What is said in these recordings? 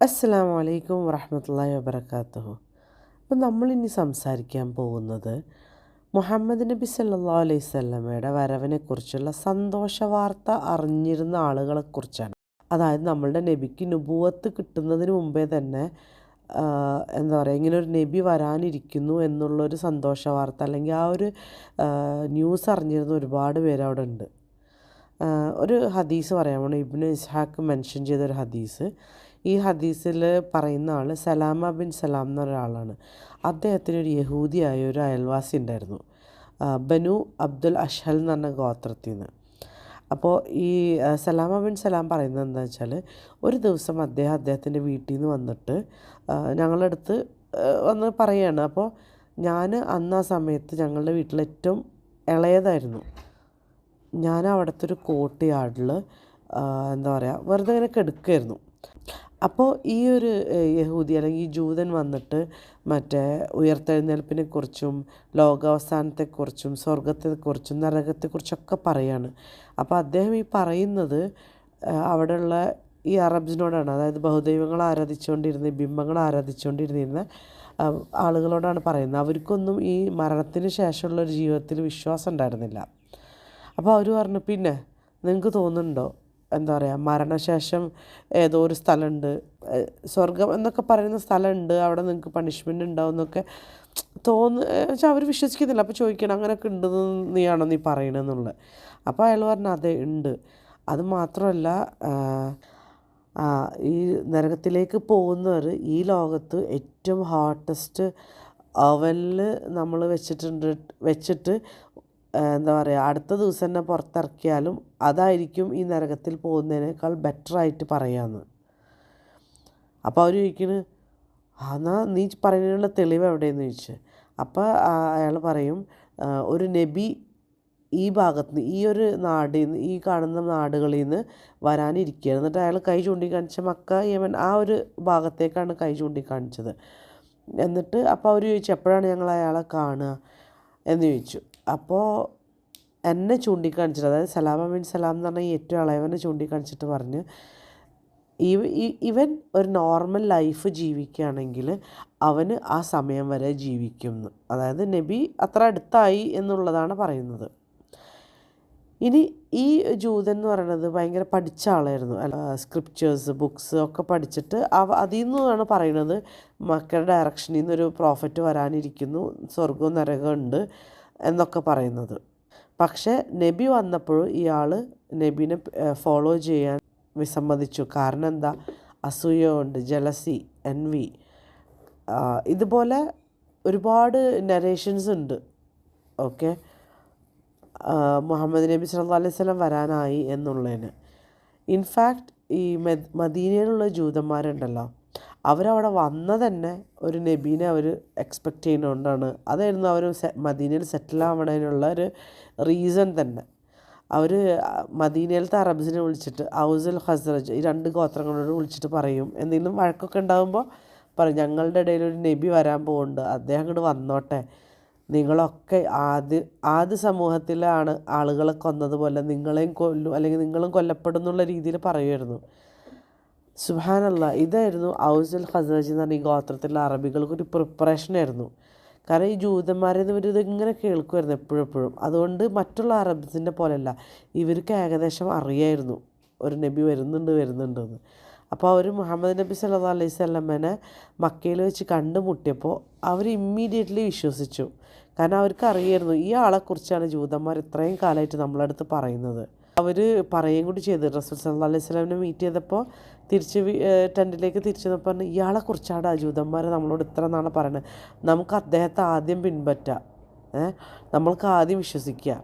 അസ്സലാമു അലൈക്കും വറഹ്മത്തുള്ളാഹി വബറകാതുഹു. അപ്പോൾ നമ്മളിനി സംസാരിക്കാൻ പോകുന്നത് മുഹമ്മദ് നബി സല്ലല്ലാഹു അലൈഹി വസല്ലമയുടെ വരവിനെക്കുറിച്ചുള്ള സന്തോഷ വാർത്ത അറിഞ്ഞിരുന്ന ആളുകളെക്കുറിച്ചാണ്. അതായത് നമ്മളുടെ നബിക്ക് നുബുവത്ത് കിട്ടുന്നതിന് മുമ്പേ തന്നെ എന്താ പറയുക, ഇങ്ങനൊരു നബി വരാനിരിക്കുന്നു എന്നുള്ളൊരു സന്തോഷ വാർത്ത അല്ലെങ്കിൽ ആ ഒരു ന്യൂസ് അറിഞ്ഞിരുന്ന ഒരുപാട് പേര് അവിടെ ഉണ്ട്. ഒരു ഹദീസ് പറയാമോ? ഇബ്നു ഇസ്ഹാഖ് മെൻഷൻ ചെയ്തൊരു ഹദീസ്. ഈ ഹദീസിൽ പറയുന്ന ആൾ സലാമ ബിൻ സലാം എന്നൊരാളാണ്. അദ്ദേഹത്തിനൊരു യഹൂദിയായ ഒരു അയൽവാസി ഉണ്ടായിരുന്നു, ബനു അബ്ദുൽ അഷ്ഹൽ എന്ന് പറഞ്ഞ ഗോത്രത്തിൽ നിന്ന്. അപ്പോൾ ഈ സലാമ ബിൻ സലാം പറയുന്നത് എന്താണെന്ന് വെച്ചാൽ, ഒരു ദിവസം അദ്ദേഹത്തിൻ്റെ വീട്ടിൽ നിന്ന് വന്നിട്ട് ഞങ്ങളുടെ അടുത്ത് വന്ന് പറയുകയാണ്. അപ്പോൾ ഞാൻ അന്ന് ആ സമയത്ത് ഞങ്ങളുടെ വീട്ടിൽ ഏറ്റവും ഇളയതായിരുന്നു. ഞാൻ അവിടുത്തെ ഒരു കോർട്ട് യാർഡിൽ എന്താ പറയുക, വെറുതെ ഇങ്ങനെ കിടക്കുകയായിരുന്നു. അപ്പോൾ ഈ ഒരു യഹൂദി അല്ലെങ്കിൽ ഈ ജൂതൻ വന്നിട്ട് മറ്റേ ഉയർത്തെഴുന്നേൽപ്പിനെക്കുറിച്ചും ലോകാവസാനത്തെക്കുറിച്ചും സ്വർഗത്തെക്കുറിച്ചും നരകത്തെക്കുറിച്ചൊക്കെ പറയാണ്. അപ്പോൾ അദ്ദേഹം ഈ പറയുന്നത് അവിടെയുള്ള ഈ അറബ്സിനോടാണ്, അതായത് ബഹുദൈവങ്ങൾ ആരാധിച്ചുകൊണ്ടിരുന്ന ബിംബങ്ങൾ ആരാധിച്ചുകൊണ്ടിരുന്നിരുന്ന ആളുകളോടാണ് പറയുന്നത്. അവർക്കൊന്നും ഈ മരണത്തിന് ശേഷമുള്ളൊരു ജീവിതത്തിൽ വിശ്വാസം ഉണ്ടായിരുന്നില്ല. അപ്പോൾ അവർ പറഞ്ഞു, പിന്നെ നിങ്ങൾക്ക് തോന്നുന്നുണ്ടോ, എന്താ പറയുക, മരണശേഷം ഏതോ ഒരു സ്ഥലമുണ്ട്, സ്വർഗം എന്നൊക്കെ പറയുന്ന സ്ഥലമുണ്ട്, അവിടെ നിങ്ങൾക്ക് പണിഷ്മെൻ്റ് ഉണ്ടാവും എന്നൊക്കെ വെച്ചാൽ അവർ വിശ്വസിക്കുന്നില്ല. അപ്പോൾ ചോദിക്കണം, അങ്ങനെയൊക്കെ ഉണ്ടെന്ന് നീയാണോ നീ പറയണമെന്നുള്ളത്. അപ്പോൾ അയാൾ പറഞ്ഞു, അതെ ഉണ്ട്. അത് മാത്രമല്ല, ഈ നരകത്തിലേക്ക് പോകുന്നവർ ഈ ലോകത്ത് ഏറ്റവും ഹോട്ടസ്റ്റ് അവനിൽ നമ്മൾ വെച്ചിട്ട് എന്താ പറയുക, അടുത്ത ദിവസം തന്നെ പുറത്തിറക്കിയാലും അതായിരിക്കും ഈ നരകത്തിൽ പോകുന്നതിനേക്കാൾ ബെറ്ററായിട്ട് പറയാമെന്ന്. അപ്പോൾ അവർ ചോദിക്കണ്, എന്നാൽ നീ പറയുന്നതിനുള്ള തെളിവ് എവിടെയെന്ന് ചോദിച്ചു. അപ്പോൾ അയാൾ പറയും, ഒരു നബി ഈ ഭാഗത്ത് നിന്ന്, ഈ ഒരു നാടിൽ നിന്ന്, ഈ കാണുന്ന നാടുകളിൽ നിന്ന് വരാനിരിക്കുകയാണ്. എന്നിട്ട് അയാൾ കൈ ചൂണ്ടിക്കാണിച്ച മക്ക, യമൻ ആ ഒരു ഭാഗത്തേക്കാണ് കൈ ചൂണ്ടിക്കാണിച്ചത്. എന്നിട്ട് അപ്പോൾ അവർ ചോദിച്ചു, എപ്പോഴാണ് ഞങ്ങൾ അയാളെ കാണുക എന്ന് ചോദിച്ചു. അപ്പോൾ എന്നെ ചൂണ്ടിക്കാണിച്ചിട്ട്, അതായത് സലാമ ബിൻ സലാം എന്ന് പറഞ്ഞാൽ ഈ ഏറ്റവും ഇളയവനെ ചൂണ്ടിക്കാണിച്ചിട്ട് പറഞ്ഞ്, ഇവൻ ഒരു നോർമൽ ലൈഫ് ജീവിക്കുകയാണെങ്കിൽ അവന് ആ സമയം വരെ ജീവിക്കുന്നു. അതായത് നബി അത്ര അടുത്തായി എന്നുള്ളതാണ് പറയുന്നത്. ഇനി ഈ ജൂതൻ എന്ന് പറയുന്നത് ഭയങ്കര പഠിച്ച ആളായിരുന്നു. സ്ക്രിപ്റ്റേഴ്സ്, ബുക്സ് ഒക്കെ പഠിച്ചിട്ട് അതിൽ നിന്നാണ് പറയുന്നത്, മക്കയുടെ ഡയറക്ഷനിൽ നിന്നൊരു പ്രോഫറ്റ് വരാനിരിക്കുന്നു, സ്വർഗവും നരകവും ഉണ്ട് എന്നൊക്കെ പറയുന്നത്. പക്ഷേ നബി വന്നപ്പോഴും ഇയാൾ നബീനെ ഫോളോ ചെയ്യാൻ വിസമ്മതിച്ചു. കാരണം എന്താ? അസൂയ കൊണ്ട്, ജലസി, എൻവി, ഇതുപോലെ ഒരുപാട് നരേഷൻസ് ഉണ്ട്. ഓക്കെ, മുഹമ്മദ് നബി സല്ലല്ലാഹു അലൈഹി വസല്ലം വരാനായി എന്നുള്ളതിന്. ഇൻഫാക്റ്റ് ഈ മദീനയിലുള്ള ജൂതന്മാരുണ്ടല്ലോ, അവരവിടെ വന്ന തന്നെ ഒരു നബീനെ അവർ എക്സ്പെക്റ്റ് ചെയ്യുന്നതുകൊണ്ടാണ്. അതായിരുന്നു അവർ മദീനയിൽ സെറ്റിൽ ആവണതിനുള്ള ഒരു റീസൺ തന്നെ. അവർ മദീനയിലത്തെ അറബ്സിനെ വിളിച്ചിട്ട്, ഔസുൽ ഖസ്റജ്, ഈ രണ്ട് ഗോത്രങ്ങളോട് വിളിച്ചിട്ട് പറയും, എന്തെങ്കിലും വഴക്കൊക്കെ ഉണ്ടാകുമ്പോൾ പറയും, ഞങ്ങളുടെ ഇടയിൽ ഒരു നബി വരാൻ പോകുന്നുണ്ട്, അദ്ദേഹം അങ്ങോട്ട് വന്നോട്ടെ, നിങ്ങളൊക്കെ ആദ്യ സമൂഹത്തിലെ ആളുകളെ കൊന്നതുപോലെ നിങ്ങളെയും കൊല്ലും, അല്ലെങ്കിൽ നിങ്ങളും കൊല്ലപ്പെടും എന്നുള്ള രീതിയിൽ പറയുമായിരുന്നു. സുബ്ഹാനല്ലാഹ്, ഇതായിരുന്നു ഔസുൽ ഖസ്റജ് എന്ന് പറഞ്ഞ ഈ ഗോത്രത്തിലുള്ള അറബികൾക്കൊരു പ്രിപ്പറേഷനായിരുന്നു. കാരണം ഈ ജൂതന്മാരെന്ന് ഇവർ ഇതിങ്ങനെ കേൾക്കുമായിരുന്നു എപ്പോഴും. അതുകൊണ്ട് മറ്റുള്ള അറബ്സിൻ്റെ പോലെയല്ല, ഇവർക്ക് ഏകദേശം അറിയായിരുന്നു ഒരു നബി വരുന്നുണ്ടെന്ന്. അപ്പോൾ അവർ മുഹമ്മദ് നബി സല്ലല്ലാഹു അലൈഹി വസല്ലമനെ മക്കയിൽ വെച്ച് കണ്ടുമുട്ടിയപ്പോൾ അവർ ഇമ്മീഡിയറ്റ്ലി വിശ്വസിച്ചു. കാരണം അവർക്ക് അറിയായിരുന്നു ഈ ആളെക്കുറിച്ചാണ് ജൂതന്മാർ ഇത്രയും കാലമായിട്ട് നമ്മളടുത്ത് പറയുന്നത്. അവർ പറയുകയും കൂടി ചെയ്തു. റസൂൽ സല്ലല്ലാഹു അലൈഹി വസല്ലമനെ മീറ്റ് ചെയ്തപ്പോൾ ടെൻറ്റിലേക്ക് തിരിച്ചു വന്നപ്പോൾ പറഞ്ഞു, ഇയാളെക്കുറിച്ചാണ് ജൂതന്മാർ നമ്മളോട് ഇത്ര നാളെ പറയുന്നത്, നമുക്ക് അദ്ദേഹത്തെ ആദ്യം പിൻപറ്റാം, നമ്മൾക്ക് ആദ്യം വിശ്വസിക്കുക,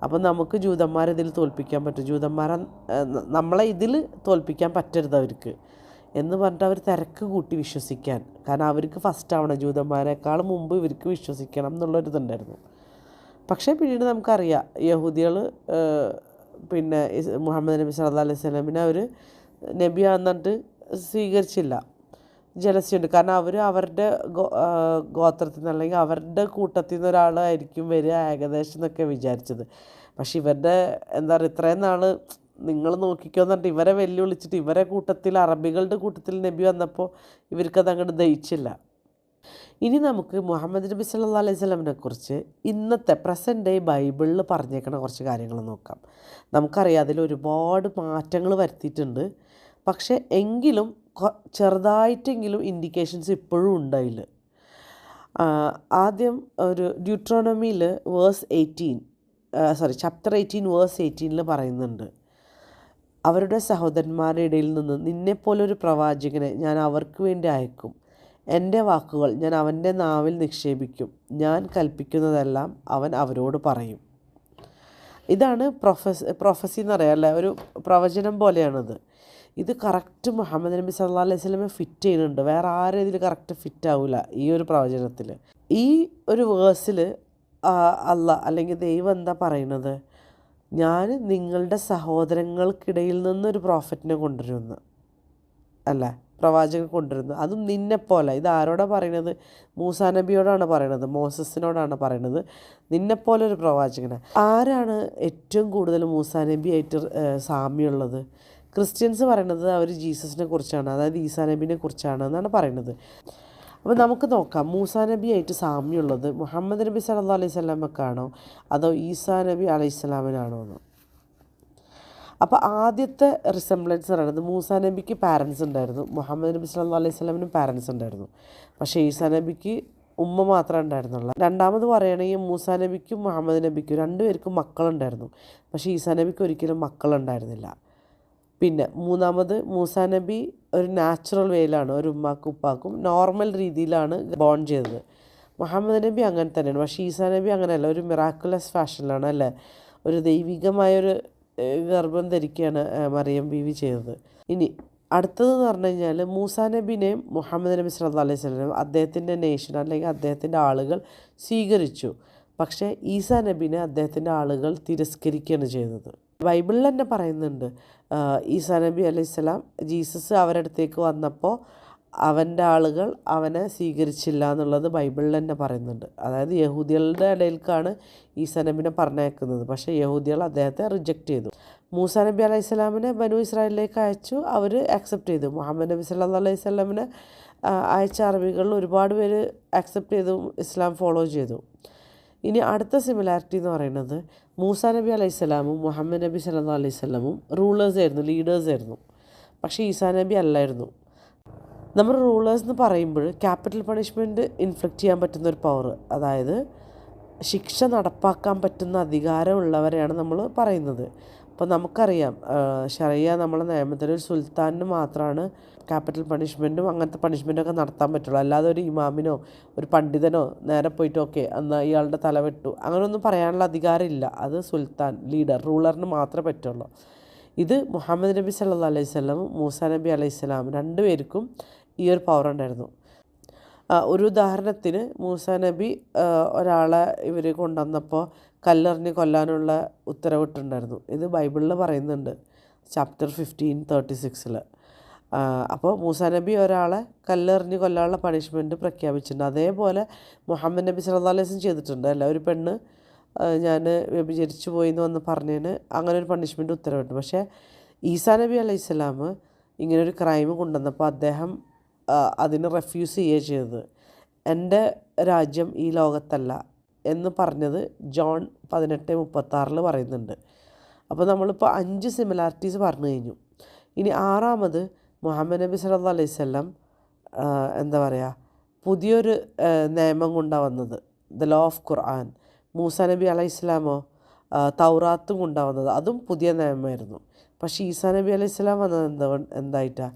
അപ്പം നമുക്ക് ജൂതന്മാരെ ഇതിൽ തോൽപ്പിക്കാൻ പറ്റും, നമ്മളെ ഇതിൽ തോൽപ്പിക്കാൻ പറ്റരുത് അവർക്ക് എന്ന് പറഞ്ഞിട്ട് അവർ തിരക്ക് കൂട്ടി വിശ്വസിക്കാൻ. കാരണം അവർക്ക് ഫസ്റ്റ് ആവണം, ജൂതന്മാരെക്കാൾ മുമ്പ് ഇവർക്ക് വിശ്വസിക്കണം എന്നുള്ളൊരിതുണ്ടായിരുന്നു. പക്ഷേ പിന്നീട് നമുക്കറിയാം, യഹൂദികൾ പിന്നെ മുഹമ്മദ് നബി സല്ലല്ലാഹു അലൈഹി വസല്ലമിനെ അവർ നബിയാന്നിട്ട് സ്വീകരിച്ചില്ല. ജലസിയുണ്ട്. കാരണം അവർ അവരുടെ ഗോത്രത്തിൽ നിന്ന് അല്ലെങ്കിൽ അവരുടെ കൂട്ടത്തിൽ നിന്ന് ഒരാളായിരിക്കും വരിക ഏകദേശം എന്നൊക്കെ വിചാരിച്ചത്. പക്ഷെ ഇവരുടെ എന്താ പറയുക, ഇത്രയും നാൾ നിങ്ങൾ നോക്കിക്കോന്ന് പറഞ്ഞിട്ട് ഇവരെ വെല്ലുവിളിച്ചിട്ട് ഇവരെ കൂട്ടത്തിൽ അറബികളുടെ കൂട്ടത്തിൽ നബി വന്നപ്പോൾ ഇവർക്കത് അങ്ങോട്ട് ദഹിച്ചില്ല. ഇനി നമുക്ക് മുഹമ്മദ് നബി സല്ലല്ലാഹു അലൈഹി വസല്ലമയെ കുറിച്ച് ഇന്നത്തെ പ്രസൻറ്റ് ഡേ ബൈബിളിൽ പറഞ്ഞേക്കണ കുറച്ച് കാര്യങ്ങൾ നോക്കാം. നമുക്കറിയാം അതിൽ ഒരുപാട് മാറ്റങ്ങൾ വരുത്തിയിട്ടുണ്ട്. പക്ഷേ എങ്കിലും ചെറുതായിട്ടെങ്കിലും ഇൻഡിക്കേഷൻസ് ഇപ്പോഴും ഉണ്ട് അതിൽ. ആദ്യം ഒരു ഡ്യൂട്രോണമിയിൽ ചാപ്റ്റർ 18 വേഴ്സ് 18 പറയുന്നുണ്ട്, അവരുടെ സഹോദരന്മാരുടെ ഇടയിൽ നിന്ന് നിന്നെപ്പോലൊരു പ്രവാചകനെ ഞാൻ അവർക്ക് വേണ്ടി അയക്കും. എൻ്റെ വാക്കുകൾ ഞാൻ അവൻ്റെ നാവിൽ നിക്ഷേപിക്കും. ഞാൻ കൽപ്പിക്കുന്നതെല്ലാം അവൻ അവരോട് പറയും. ഇതാണ് പ്രൊഫസി എന്ന് പറയാം അല്ലേ, ഒരു പ്രവചനം പോലെയാണിത്. ഇത് കറക്റ്റ് മുഹമ്മദ് നബി സല്ലല്ലാഹു അലൈഹി വസല്ലമയെ ഫിറ്റ് ചെയ്യുന്നുണ്ട്. വേറെ ആരും ഇതിൽ കറക്റ്റ് ഫിറ്റ് ആവില്ല ഈ ഒരു പ്രവചനത്തിൽ. ഈ ഒരു വേഴ്സിൽ അല്ലെങ്കിൽ ദൈവം എന്താ പറയുന്നത്, ഞാൻ നിങ്ങളുടെ സഹോദരങ്ങൾക്കിടയിൽ നിന്നൊരു പ്രോഫറ്റിനെ കൊണ്ടുവരുമെന്ന്, അല്ല പ്രവാചകൻ കൊണ്ടുവരുന്നു, അതും നിന്നെപ്പോലെ. ഇത് ആരോടാണ് പറയുന്നത്? മൂസാ നബിയോടാണ് പറയുന്നത്, മോസസിനോടാണ് പറയുന്നത്, നിന്നെപ്പോലെ ഒരു പ്രവാചകനാണ്. ആരാണ് ഏറ്റവും കൂടുതൽ മൂസാ നബിയായിട്ട് സാമ്യമുള്ളത്? ക്രിസ്ത്യൻസ് പറയണത് അവർ ജീസസിനെ കുറിച്ചാണ്, അതായത് ഈസാ നബിനെ കുറിച്ചാണ് എന്നാണ് പറയുന്നത്. അപ്പോൾ നമുക്ക് നോക്കാം മൂസാ നബിയായിട്ട് സാമ്യമുള്ളത് മുഹമ്മദ് നബി സല്ലല്ലാഹു അലൈഹി വസല്ലമക്കാണോ അതോ ഈസാ നബി അലൈഹി സ്വലാമിനാണോ എന്ന്. അപ്പോൾ ആദ്യത്തെ റിസംബ്ലൻസ് പറയുന്നത് മൂസാ നബിക്ക് പാരൻസ് ഉണ്ടായിരുന്നു, മുഹമ്മദ് നബി സല്ലല്ലാഹു അലൈഹി വസല്ലമിനും പാരൻസ് ഉണ്ടായിരുന്നു. പക്ഷേ ഈസാ നബിക്ക് ഉമ്മ മാത്രമേ ഉണ്ടായിരുന്നുള്ളൂ. രണ്ടാമത് പറയുകയാണെങ്കിൽ മൂസാ നബിക്കും മുഹമ്മദ് നബിക്കും രണ്ടുപേർക്കും മക്കളുണ്ടായിരുന്നു. പക്ഷേ ഈസാ നബിക്ക് ഒരിക്കലും മക്കളുണ്ടായിരുന്നില്ല. പിന്നെ മൂന്നാമത് മൂസാ നബി ഒരു നാച്ചുറൽ വേയിലാണ്, ഒരു ഉമ്മാക്കും ഉപ്പാക്കും നോർമൽ രീതിയിലാണ് ബോൺ ചെയ്തത്. മുഹമ്മദ് നബി അങ്ങനെ തന്നെയാണ്. പക്ഷേ ഈസാ നബി അങ്ങനെയല്ല, ഒരു മിറാക്കുലസ് ഫാഷനിലാണ് അല്ലേ, ഒരു ദൈവികമായൊരു ഗർഭം ധരിക്കുകയാണ് മറിയം ബീവി ചെയ്തത്. ഇനി അടുത്തതെന്ന് പറഞ്ഞു കഴിഞ്ഞാൽ മൂസാ നബിനെയും മുഹമ്മദ് നബി സല്ലല്ലാഹു അലൈഹി വസല്ലം അദ്ദേഹത്തിൻ്റെ നേഷൻ അല്ലെങ്കിൽ അദ്ദേഹത്തിൻ്റെ ആളുകൾ സ്വീകരിച്ചു. പക്ഷേ ഈസാ നബിനെ അദ്ദേഹത്തിൻ്റെ ആളുകൾ തിരസ്കരിക്കുകയാണ് ചെയ്തത്. ബൈബിളിൽ തന്നെ പറയുന്നുണ്ട്, ഈസാ നബി അലൈഹിസ്സലാം ജീസസ് അവരുടെ അടുത്തേക്ക് വന്നപ്പോൾ അവൻ്റെ ആളുകൾ അവനെ സ്വീകരിച്ചില്ല എന്നുള്ളത് ബൈബിളിൽ തന്നെ പറയുന്നുണ്ട്. അതായത് യഹൂദികളുടെ ഇടയിലേക്കാണ് ഈസാ നബിനെ പറഞ്ഞയക്കുന്നത്, പക്ഷേ യഹൂദികൾ അദ്ദേഹത്തെ റിജക്റ്റ് ചെയ്തു. മൂസാ നബി അലൈഹി സ്വലാമിനെ ബനു ഇസ്രായേലിലേക്ക് അയച്ചു, അവർ അക്സെപ്റ്റ് ചെയ്തു. മുഹമ്മദ് നബി സല്ലല്ലാഹു അലൈഹി വസല്ലമിനെ അയച്ച അറബികളിൽ ഒരുപാട് പേര് അക്സെപ്റ്റ് ചെയ്തു, ഇസ്ലാം ഫോളോ ചെയ്തു. ഇനി അടുത്ത സിമിലാരിറ്റി എന്ന് പറയുന്നത് മൂസാ നബി അലൈഹി സ്വലാമും മുഹമ്മദ് നബി സല്ലല്ലാഹു അലൈഹി വസല്ലമും റൂളേഴ്സായിരുന്നു, ലീഡേഴ്സായിരുന്നു. പക്ഷേ ഈസാ നബി അല്ലായിരുന്നു. നമ്മൾ റൂളേഴ്സ് എന്ന് പറയുമ്പോൾ ക്യാപിറ്റൽ പണിഷ്മെൻറ്റ് ഇൻഫ്ലിക്റ്റ് ചെയ്യാൻ പറ്റുന്ന ഒരു പവർ, അതായത് ശിക്ഷ നടപ്പാക്കാൻ പറ്റുന്ന അധികാരമുള്ളവരെയാണ് നമ്മൾ പറയുന്നത്. അപ്പോൾ നമുക്കറിയാം ശറിയ നമ്മളെ നിയമത്തിൽ ഒരു സുൽത്താനിന് മാത്രമാണ് ക്യാപിറ്റൽ പണിഷ്മെൻറ്റും അങ്ങനത്തെ പണിഷ്മെൻറ്റൊക്കെ നടത്താൻ പറ്റുള്ളൂ. അല്ലാതെ ഒരു ഇമാമിനോ ഒരു പണ്ഡിതനോ നേരെ പോയിട്ട് ഓക്കെ എന്നാൽ ഇയാളുടെ തല വെട്ടു അങ്ങനെയൊന്നും പറയാനുള്ള അധികാരമില്ല. അത് സുൽത്താൻ, ലീഡർ, റൂളറിന് മാത്രമേ പറ്റുള്ളൂ. ഇത് മുഹമ്മദ് നബി സല്ലല്ലാഹു അലൈഹി വസല്ലമും മൂസാ നബി അലൈഹി സ്വലാം രണ്ടുപേർക്കും ഈ ഒരു പവർ ഉണ്ടായിരുന്നു. ഒരു ഉദാഹരണത്തിന് മൂസാ നബി ഒരാളെ ഇവർ കൊണ്ടുവന്നപ്പോൾ കല്ലെറിഞ്ഞ് കൊല്ലാനുള്ള ഉത്തരവിട്ടുണ്ടായിരുന്നു. ഇത് ബൈബിളിൽ പറയുന്നുണ്ട്, ചാപ്റ്റർ 15:36. അപ്പോൾ മൂസാ നബി ഒരാളെ കല്ലെറിഞ്ഞ് കൊല്ലാനുള്ള പണിഷ്മെൻറ്റ് പ്രഖ്യാപിച്ചിട്ടുണ്ട്. അതേപോലെ മുഹമ്മദ് നബി സല്ലല്ലാഹു അലൈഹി വസല്ലം ചെയ്തിട്ടുണ്ട്. അല്ല, ഒരു പെണ്ണ് ഞാൻ വ്യഭിചരിച്ചു പോയി എന്ന് വന്ന് പറഞ്ഞതിന് അങ്ങനെ ഒരു പണിഷ്മെൻറ്റ് ഉത്തരവിട്ടു. പക്ഷേ ഈസാ നബി അലൈഹി സ്വലാം ഇങ്ങനൊരു ക്രൈം കൊണ്ടുവന്നപ്പോൾ അദ്ദേഹം അതിന് റെഫ്യൂസ് ചെയ്യുകയാണ് ചെയ്തത്. എൻ്റെ രാജ്യം ഈ ലോകത്തല്ല എന്ന് പറഞ്ഞത് ജോൺ 18:36 പറയുന്നുണ്ട്. അപ്പോൾ നമ്മളിപ്പോൾ 5 സിമിലാരിറ്റീസ് പറഞ്ഞു കഴിഞ്ഞു. ഇനി ആറാമത് മുഹമ്മദ് നബി സല്ലല്ലാഹു അലൈഹി വസല്ലം എന്താ പറയുക, പുതിയൊരു നിയമം കൊണ്ടാണ് വന്നത്, ദ ലോ ഓഫ് ഖുർആൻ. മൂസാ നബി അലൈഹി സ്വലാമോ തൗറാത്തും കൊണ്ടാണ് വന്നത്, അതും പുതിയ നിയമമായിരുന്നു. പക്ഷേ ഈസാ നബി അലൈഹി സ്വലാം വന്നത് എന്തായിട്ടാണ്,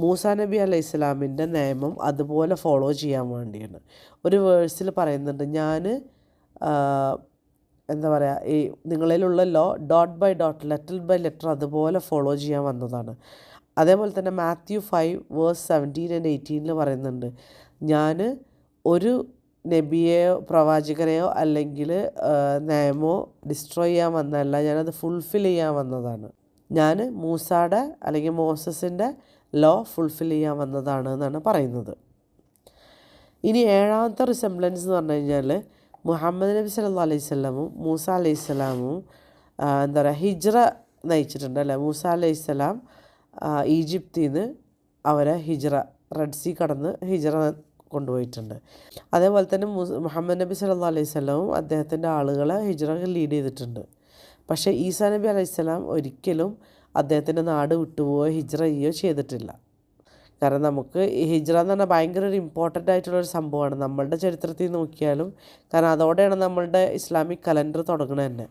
മൂസാ നബി അലൈഹി സ്വലാമിൻ്റെ നിയമം അതുപോലെ ഫോളോ ചെയ്യാൻ വേണ്ടിയാണ്. ഒരു വേഴ്സിൽ പറയുന്നുണ്ട്, ഞാൻ എന്താ പറയുക, ഈ നിങ്ങളിലുള്ള low dot by dot, letter by letter അതുപോലെ ഫോളോ ചെയ്യാൻ വന്നതാണ്. അതേപോലെ തന്നെ മാത്യു 5:17-18 പറയുന്നുണ്ട്, ഞാൻ ഒരു നബിയെയോ പ്രവാചകനെയോ അല്ലെങ്കിൽ നിയമമോ ഡിസ്ട്രോയ് ചെയ്യാൻ വന്നതല്ല, ഞാനത് ഫുൾഫിൽ ചെയ്യാൻ വന്നതാണ്. ഞാൻ മൂസായുടെ അല്ലെങ്കിൽ മോസസിൻ്റെ ലോ ഫുൾഫിൽ ചെയ്യാൻ വന്നതാണ് എന്നാണ് പറയുന്നത്. ഇനി ഏഴാമത്തെ റിസംബ്ലൻസ് എന്ന് പറഞ്ഞു കഴിഞ്ഞാൽ മുഹമ്മദ് നബി സല്ലല്ലാഹു അലൈഹി വസല്ലമും മൂസാ അലൈഹി സ്വലാമും എന്താ പറയുക ഹിജ്റ നയിച്ചിട്ടുണ്ട് അല്ലേ. മൂസ അലൈഹിസ്സലാം ഈജിപ്തിൽ നിന്ന് അവരെ റെഡ് സീ കടന്ന് ഹിജ്റ കൊണ്ടുപോയിട്ടുണ്ട്. അതേപോലെ തന്നെ മുഹമ്മദ് നബി സല്ലല്ലാഹു അലൈഹി വസല്ലവും അദ്ദേഹത്തിൻ്റെ ആളുകളെ ഹിജ്റ ലീഡ് ചെയ്തിട്ടുണ്ട്. പക്ഷേ ഈസാ നബി അലൈഹിസ്സലാം ഒരിക്കലും അദ്ദേഹത്തിൻ്റെ നാട് വിട്ടുപോയോ ഹിജ്റ ചെയ്യുകയോ ചെയ്തിട്ടില്ല. കാരണം നമുക്ക് ഈ ഹിജ്റ എന്ന് പറഞ്ഞാൽ ഭയങ്കര ഒരു ഇമ്പോർട്ടൻ്റ് ആയിട്ടുള്ളൊരു സംഭവമാണ് നമ്മളുടെ ചരിത്രത്തിൽ നോക്കിയാലും. കാരണം അതോടെയാണ് നമ്മളുടെ ഇസ്ലാമിക് കലണ്ടർ തുടങ്ങുന്നത് തന്നെ.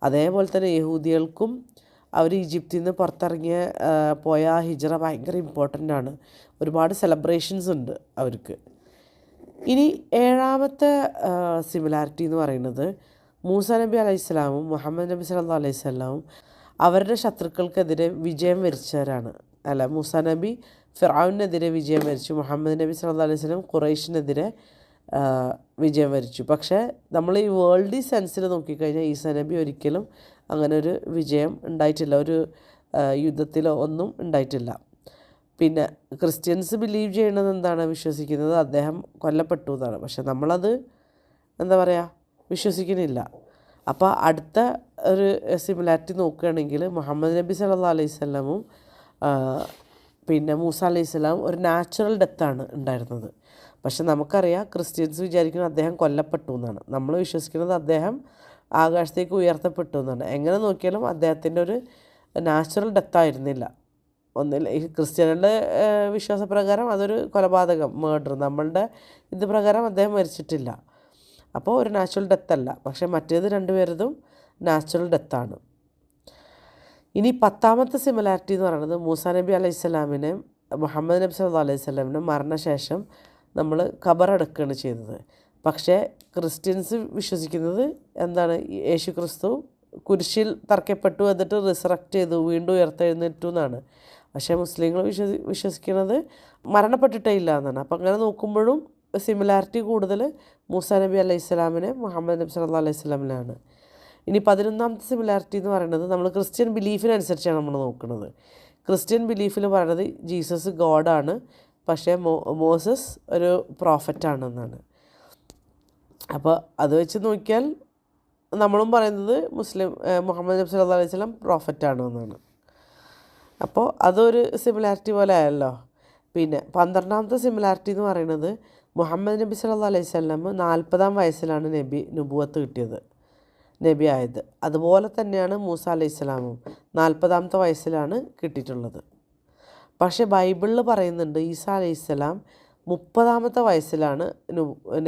അതേപോലെ തന്നെ യഹൂദികൾക്കും അവർ ഈജിപ്തിൽ നിന്ന് പോയ ആ ഹിജ്റ ഭയങ്കര ഇമ്പോർട്ടൻ്റ് ആണ്. ഒരുപാട് സെലിബ്രേഷൻസ് ഉണ്ട് അവർക്ക്. ഇനി ഏഴാമത്തെ സിമിലാരിറ്റി എന്ന് പറയുന്നത് മൂസ നബി അലൈഹിസ്സലാമും മുഹമ്മദ് നബി സല്ലല്ലാഹു അലൈഹി വസല്ലമും അവരുടെ ശത്രുക്കൾക്കെതിരെ വിജയം വരിച്ചവരാണ്. മൂസ നബി ഫിർഔനെതിരെ വിജയം വരിച്ചു, മുഹമ്മദ് നബി സല്ലല്ലാഹു അലൈഹി വസല്ലം ഖുറൈഷിനെതിരെ വിജയം വരിച്ചു. പക്ഷേ നമ്മൾ ഈ വേൾഡി സെൻസിൽ നോക്കിക്കഴിഞ്ഞാൽ ഈസാ നബി ഒരിക്കലും അങ്ങനെ ഒരു വിജയം ഉണ്ടായിട്ടില്ല, ഒരു യുദ്ധത്തിലോ ഒന്നും ഉണ്ടായിട്ടില്ല. പിന്നെ ക്രിസ്ത്യൻസ് ബിലീവ് ചെയ്യണത് എന്താണ്, വിശ്വസിക്കുന്നത് അദ്ദേഹം കൊല്ലപ്പെട്ടു എന്നാണ്. പക്ഷെ നമ്മളത് വിശ്വസിക്കുന്നില്ല. അപ്പോൾ അടുത്ത ഒരു സിമിലാരിറ്റി നോക്കുകയാണെങ്കിൽ മുഹമ്മദ് നബി സല്ലല്ലാഹു അലൈഹി വസല്ലമും പിന്നെ മൂസ അലൈഹിസ്സലാം ഒരു നാച്ചുറൽ ഡെത്താണ് ഉണ്ടായിരുന്നത്. പക്ഷെ നമുക്കറിയാം ക്രിസ്ത്യൻസ് വിചാരിക്കുന്നത് അദ്ദേഹം കൊല്ലപ്പെട്ടു എന്നാണ്. നമ്മൾ വിശ്വസിക്കുന്നത് അദ്ദേഹം ആകാശത്തേക്ക് ഉയർത്തപ്പെട്ടു എന്നാണ്. എങ്ങനെ നോക്കിയാലും അദ്ദേഹത്തിൻ്റെ ഒരു നാച്ചുറൽ ഡെത്തായിരുന്നില്ല. ഈ ക്രിസ്ത്യാനികളുടെ വിശ്വാസപ്രകാരം അതൊരു കൊലപാതകം, മർഡർ. നമ്മളുടെ ഇത് പ്രകാരം അദ്ദേഹം മരിച്ചിട്ടില്ല. അപ്പോൾ ഒരു നാച്ചുറൽ ഡെത്തല്ല. പക്ഷേ മറ്റേത് രണ്ടുപേരതും നാച്ചുറൽ ഡെത്താണ്. ഇനി 10ാമത്തെ സിമിലാരിറ്റി എന്ന് പറയുന്നത് മൂസ നബി അലൈഹിസ്സലാമിനെ മുഹമ്മദ് നബി സല്ലല്ലാഹു അലൈഹി വസല്ലമിൻ്റെ മരണശേഷം നമ്മൾ ഖബറടക്കുകയാണ് ചെയ്തത്. പക്ഷേ ക്രിസ്ത്യൻസ് വിശ്വസിക്കുന്നത് എന്താണ്, യേശു ക്രിസ്തു കുരിശിൽ തറയ്ക്കപ്പെട്ടു എന്നിട്ട് റിസറക്റ്റ് ചെയ്തു, വീണ്ടും ഉയർത്തെഴുന്നേറ്റു എന്നാണ്. പക്ഷേ മുസ്ലിങ്ങൾ വിശ്വസിക്കുന്നത് മരണപ്പെട്ടിട്ടേ ഇല്ല എന്നാണ്. അപ്പം അങ്ങനെ നോക്കുമ്പോഴും സിമിലാരിറ്റി കൂടുതൽ മൂസ നബി അലൈഹിസ്സലാമിനെ മുഹമ്മദ് നബി സല്ലല്ലാഹു അലൈഹി വസല്ലമിനാണ്. ഇനി 11ാമത്തെ സിമിലാരിറ്റി എന്ന് പറയുന്നത് നമ്മൾ ക്രിസ്ത്യൻ ബിലീഫിനനുസരിച്ചാണ് നമ്മൾ നോക്കുന്നത്. ക്രിസ്ത്യൻ ബിലീഫിൽ പറയുന്നത് ജീസസ് ഗോഡാണ്, പക്ഷേ മോസസ് ഒരു പ്രോഫറ്റാണെന്നാണ്. അപ്പോൾ അത് വെച്ച് നോക്കിയാൽ നമ്മളും പറയുന്നത് മുഹമ്മദ് നബി സല്ലല്ലാഹു അലൈഹി വസല്ലം പ്രോഫറ്റാണ് എന്നാണ്. അപ്പോൾ അതൊരു സിമിലാരിറ്റി പോലെ ആയല്ലോ. പിന്നെ 12ാമത്തെ സിമിലാരിറ്റി എന്ന് പറയുന്നത് മുഹമ്മദ് നബി സല്ലല്ലാഹു അലൈഹി വസല്ലം 40ാം വയസ്സിലാണ് നുബുവത്ത് കിട്ടിയത്, നബി ആയത്. അതുപോലെ തന്നെയാണ് മൂസ അലൈഹിസ്സലാമും 40ാമത്തെ വയസ്സിലാണ് കിട്ടിയിട്ടുള്ളത്. പക്ഷേ ബൈബിളിൽ പറയുന്നുണ്ട് ഈസാ അലൈഹിസ്സലാം 30ാമത്തെ വയസ്സിലാണ്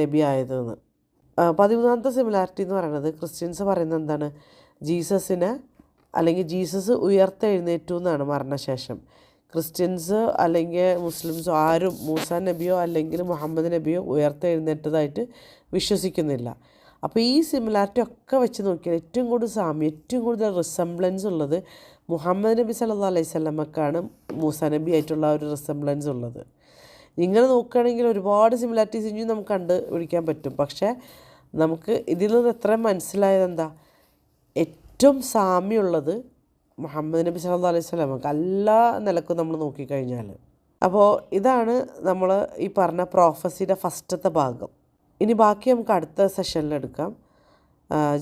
നബി ആയതെന്ന്. 13ാമത്തെ സിമിലാരിറ്റി എന്ന് പറയുന്നത് ക്രിസ്ത്യൻസ് പറയുന്നത് എന്താണ്, ജീസസ് ഉയർത്തെഴുന്നേറ്റു എന്നാണ് മരണശേഷം. ക്രിസ്ത്യൻസ് അല്ലെങ്കിൽ മുസ്ലിംസോ ആരും മൂസ നബിയോ അല്ലെങ്കിൽ മുഹമ്മദ് നബിയോ ഉയർത്തെഴുന്നേറ്റതായിട്ട് വിശ്വസിക്കുന്നില്ല. അപ്പോൾ ഈ സിമിലാരിറ്റി ഒക്കെ വെച്ച് നോക്കിയാൽ ഏറ്റവും കൂടുതൽ റിസംബ്ലൻസ് ഉള്ളത് മുഹമ്മദ് നബി സല്ലല്ലാഹു അലൈഹി വസല്ലമക്കാണ് മൂസ നബി ആയിട്ടുള്ള ഒരു റിസംബ്ലൻസ് ഉള്ളത്. ഇങ്ങനെ നോക്കുകയാണെങ്കിൽ ഒരുപാട് സിമിലാരിറ്റീസ് ഇനി നമുക്ക് കണ്ടുപിടിക്കാൻ പറ്റും. പക്ഷേ നമുക്ക് ഇതിൽ നിന്ന് എത്ര മനസ്സിലായത് എന്താ, ഏറ്റവും സാമ്യമുള്ളത് മുഹമ്മദ് നബി സല്ലല്ലാഹു അലൈഹി വസല്ലമക്ക് എല്ലാ നിലക്കും നമ്മൾ നോക്കിക്കഴിഞ്ഞാൽ. അപ്പോൾ ഇതാണ് നമ്മൾ ഈ പറഞ്ഞ പ്രോഫസിയുടെ ഫസ്റ്റത്തെ ഭാഗം. ഇനി ബാക്കി നമുക്ക് അടുത്ത സെഷനിൽ എടുക്കാം.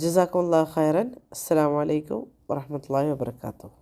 ജസാക്കുമുല്ലാഹു ഖൈറൻ. അസ്സലാമു അലൈക്കും വറഹ്മത്തുള്ളാഹി വബറകാതുഹു.